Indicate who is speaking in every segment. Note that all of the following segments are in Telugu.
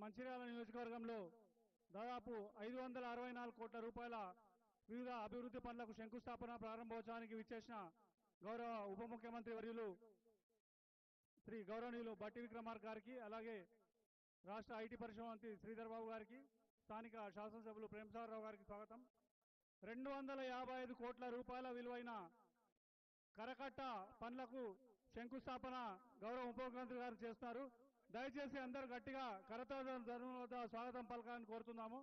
Speaker 1: మంచిర్యాల నియోజకవర్గంలో దాదాపు 564 కోట్ల రూపాయల వివిధ అభివృద్ధి పనులకు శంకుస్థాపన ప్రారంభోత్సవానికి విచ్చేసిన గౌరవ ఉప ముఖ్యమంత్రి వర్యులు శ్రీ గౌరవనీయులు బట్టి విక్రమార్క గారికి, అలాగే రాష్ట్ర ఐటీ పరిశ్రమ మంత్రి శ్రీధర్ బాబు గారికి, స్థానిక శాసనసభ్యులు ప్రేమసాగర్ రావు గారికి స్వాగతం. 255 కోట్ల రూపాయల విలువైన కరకట్ట పనులకు శంకుస్థాపన గౌరవ ఉప ముఖ్యమంత్రి గారు చేస్తున్నారు. దయచేసి అందరూ గట్టిగా కరతాళ ధర్మవద్ద స్వాగతం పలకాలని కోరుతున్నాము.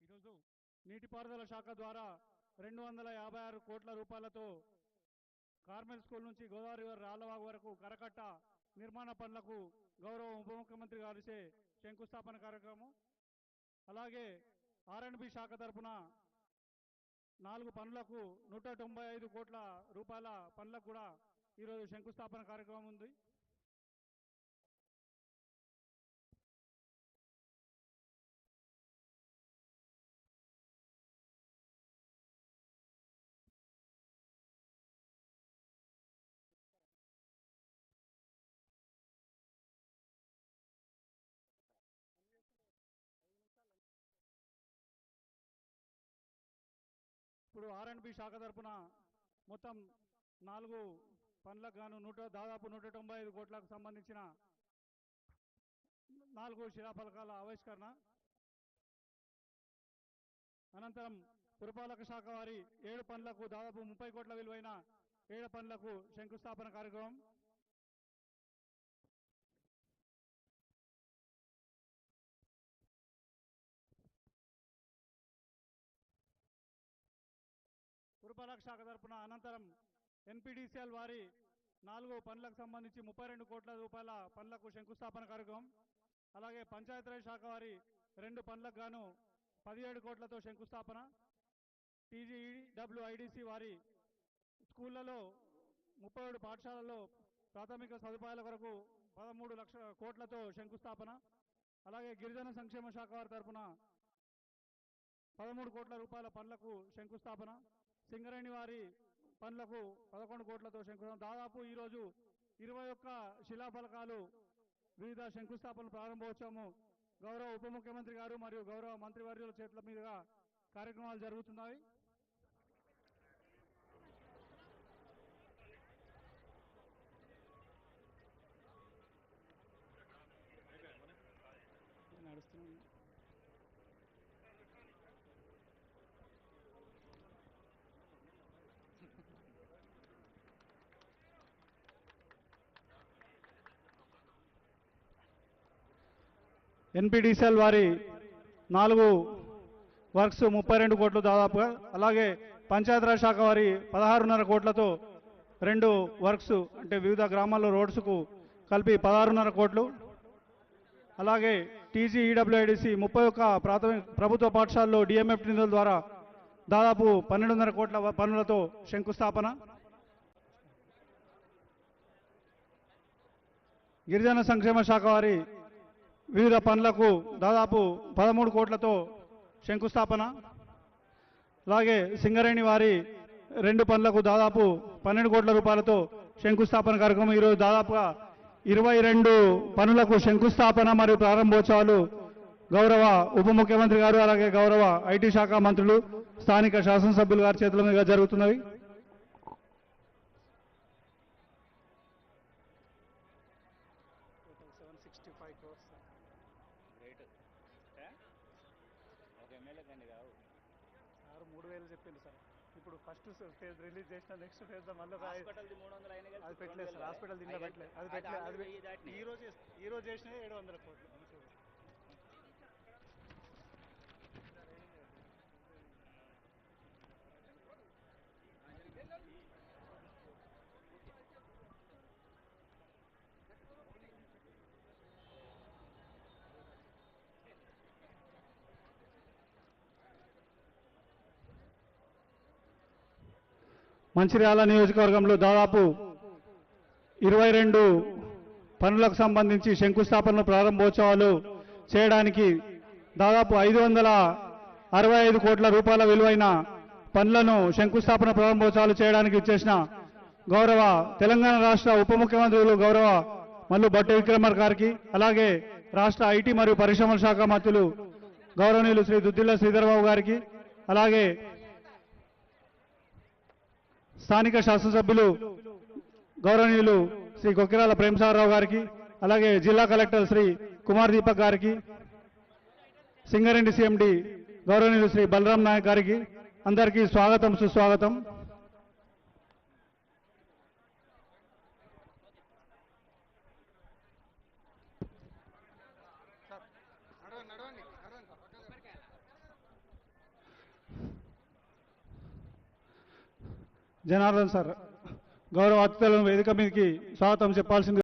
Speaker 1: ఈరోజు నీటిపారుదల శాఖ ద్వారా 256 కోట్ల రూపాయలతో కార్మెల్ స్కూల్ నుంచి గోదావరి రాళ్లవాగు వరకు కరకట్ట నిర్మాణ పనులకు గౌరవ ఉప ముఖ్యమంత్రి గారిచే శంకుస్థాపన కార్యక్రమం. అలాగే ఆర్ఎండ్బి శాఖ తరఫున 4 పనులకు 195 కోట్ల రూపాయల పనులకు కూడా ఈరోజు శంకుస్థాపన కార్యక్రమం ఉంది. ఇప్పుడు ఆర్ఎండ్బి శాఖ తరఫున మొత్తం 4 పనులకు గాను దాదాపు 195 కోట్లకు సంబంధించిన 4 శిలాఫలకాల ఆవిష్కరణ అనంతరం పురపాలక శాఖ వారి 7 పనులకు దాదాపు 30 కోట్ల విలువైన 7 పనులకు శంకుస్థాపన కార్యక్రమం. పురపాలక శాఖ తరఫున అనంతరం ఎన్పిడిసిఎల్ వారి 4 పనులకు సంబంధించి 32 కోట్ల రూపాయల పనులకు శంకుస్థాపన కార్యక్రమం. అలాగే పంచాయతీరాజ్ శాఖ వారి 2 పనులకు గాను 17 కోట్లతో శంకుస్థాపన. టీజీడబ్ల్యూఐడిసి వారి స్కూళ్లలో 37 పాఠశాలల్లో ప్రాథమిక సదుపాయాల కొరకు 13 లక్షల కోట్లతో శంకుస్థాపన. అలాగే గిరిజన సంక్షేమ శాఖ వారి తరఫున 13 కోట్ల రూపాయల పనులకు శంకుస్థాపన. సింగరేణి వారి పనులకు 11 కోట్లతో శంకుస్థాపన. దాదాపు ఈరోజు 21 శిలాఫలకాలు వివిధ శంకుస్థాపన ప్రారంభోత్సవము గౌరవ ఉప ముఖ్యమంత్రి గారు మరియు గౌరవ మంత్రివర్యుల చేతుల మీదుగా కార్యక్రమాలు జరుగుతున్నాయి. నడుస్తున్నాను. ఎన్పిడిసిఎల్ వారి 4 వర్క్స్ 32 కోట్లు దాదాపుగా. అలాగే పంచాయతీరాజ్ శాఖ వారి 16.5 కోట్లతో 2 వర్క్స్ అంటే వివిధ గ్రామాల్లో రోడ్స్కు కలిపి 16.5 కోట్లు. అలాగే టీజీఈడబ్ల్యూఐడిసి 31 ప్రాథమిక ప్రభుత్వ పాఠశాలలో డిఎంఎఫ్ నిధుల ద్వారా దాదాపు 12.5 కోట్ల పనులతో శంకుస్థాపన. గిరిజన సంక్షేమ శాఖ వారి వివిధ పనులకు దాదాపు 13 కోట్లతో శంకుస్థాపన. అలాగే సింగరేణి వారి 2 పనులకు దాదాపు 12 కోట్ల రూపాయలతో శంకుస్థాపన కార్యక్రమం. ఈరోజు దాదాపుగా 22 పనులకు శంకుస్థాపన మరియు ప్రారంభోత్సవాలు గౌరవ ఉప ముఖ్యమంత్రి గారు, అలాగే గౌరవ ఐటీ శాఖ మంత్రులు, స్థానిక శాసనసభ్యులు గారి చేతుల మీదుగా జరుగుతున్నవి. సార్ 3,000 చెప్పింది సార్. ఇప్పుడు ఫస్ట్ ఫేజ్ రిలీజ్ చేసిన నెక్స్ట్ ఫేజ్ మళ్ళీ అది పెట్టలేదు సార్. హాస్పిటల్ దీంట్లో పెట్టలేదు, అది పెట్టలేదు. అది ఈరోజు చేసిన 700 కోట్లు. మంచిర్యాల నియోజకవర్గంలో దాదాపు 22 పనులకు సంబంధించి శంకుస్థాపన ప్రారంభోత్సవాలు చేయడానికి దాదాపు 565 కోట్ల రూపాయల విలువైన పనులను శంకుస్థాపన ప్రారంభోత్సవాలు చేయడానికి ఇచ్చేసిన గౌరవ తెలంగాణ రాష్ట్ర ఉప ముఖ్యమంత్రులు గౌరవ మల్లు భట్టి విక్రమార్క గారికి, అలాగే రాష్ట్ర ఐటీ మరియు పరిశ్రమల శాఖ మంత్రులు గౌరవనీయులు శ్రీ దుద్దిల్ల శ్రీధర్బాబు గారికి, అలాగే స్థానిక శాసనసభ్యులు గౌరవనీయులు శ్రీ కొక్కిరాల ప్రేమసాగరరావు గారికి, అలాగే జిల్లా కలెక్టర్ శ్రీ కుమార్ దీపక్ గారికి, సింగరేణి సిఎండి గౌరవనీయులు శ్రీ బలరాం నాయక్ గారికి అందరికీ స్వాగతం సుస్వాగతం. జనార్దన్ సార్ గౌరవ అతిథులను వేదిక మీదకి స్వాగతం చెప్పాల్సింది